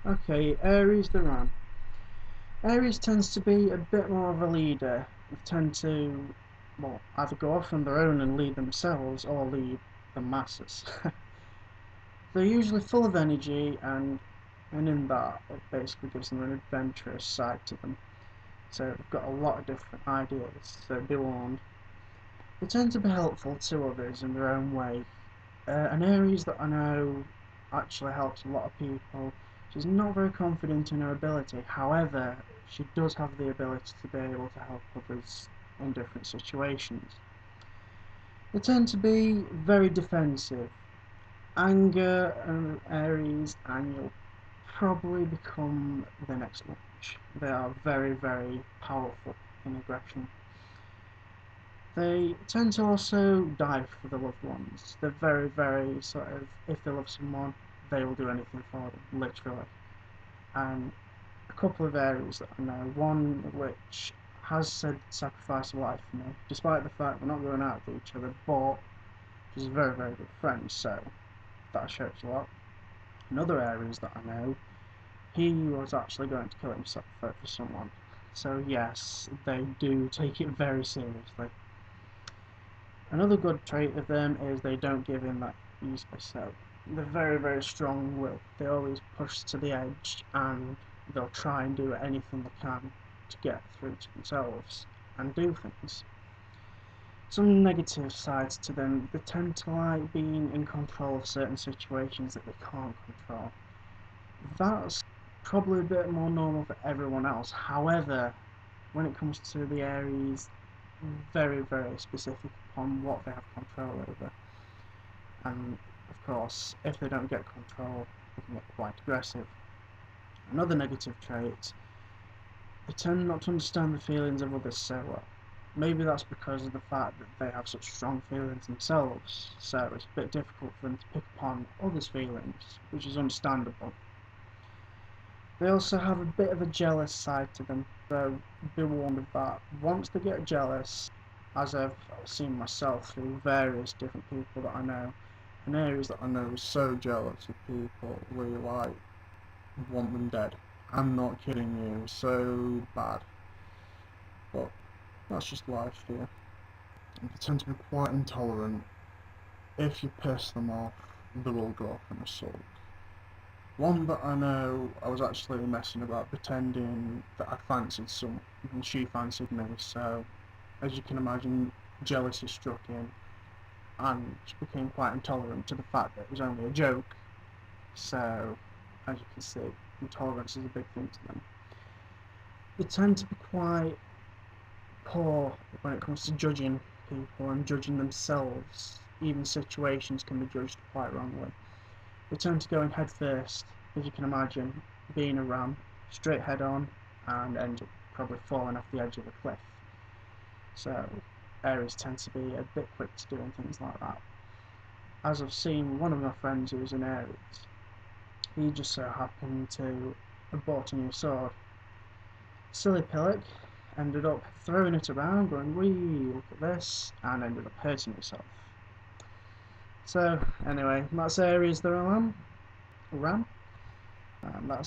Okay, Aries the Ram. Aries tends to be a bit more of a leader. They tend to, well, either go off on their own and lead themselves or lead the masses. They're usually full of energy and in that it basically gives them an adventurous side to them. So they've got a lot of different ideas, so be warned. They tend to be helpful to others in their own way. An Aries that I know actually helps a lot of people. She's not very confident in her ability, however, she does have the ability to be able to help others in different situations. They tend to be very defensive. Anger and Aries, and you'll probably become the next launch. They are very, very powerful in aggression. They tend to also die for the loved ones. They're very, very sort of, if they love someone, they will do anything for them, literally. And a couple of Aries that I know, one which has said sacrifice a life for me, despite the fact we're not going out with each other, but she's a very, very good friend, so that shows a lot. Another Aries that I know, he was actually going to kill himself for someone. So yes, they do take it very seriously. Another good trait of them is they don't give in that easily, so they're very, very strong-willed. They always push to the edge and they'll try and do anything they can to get through to themselves and do things. Some negative sides to them, they tend to like being in control of certain situations that they can't control. That's probably a bit more normal for everyone else. However, when it comes to the Aries, very, very specific upon what they have control over. And of course, if they don't get control, they can get quite aggressive. Another negative trait, they tend not to understand the feelings of others so well. Maybe that's because of the fact that they have such strong feelings themselves, so it's a bit difficult for them to pick upon others' feelings, which is understandable. They also have a bit of a jealous side to them, so be warned of that. Once they get jealous, as I've seen myself through various different people that I know, an Aries that I know is so jealous of people, we like want them dead. I'm not kidding you, so bad. But that's just life here. And they tend to be quite intolerant. If you piss them off, they will go off in a sulk. One that I know, I was actually messing about pretending that I fancied someone and she fancied me, so as you can imagine, jealousy struck in and she became quite intolerant to the fact that it was only a joke. So, as you can see, intolerance is a big thing to them. They tend to be quite poor when it comes to judging people and judging themselves. Even situations can be judged quite wrongly. They tend to go in head first, as you can imagine, being a ram, straight head on, and end up probably falling off the edge of a cliff. So, Aries tend to be a bit quick to doing things like that. As I've seen one of my friends who's an Aries, he just so happened to have bought a new sword. Silly pillock ended up throwing it around, going, "Wee, look at this," and ended up hurting himself. So, anyway, that's Aries the Ram. And that's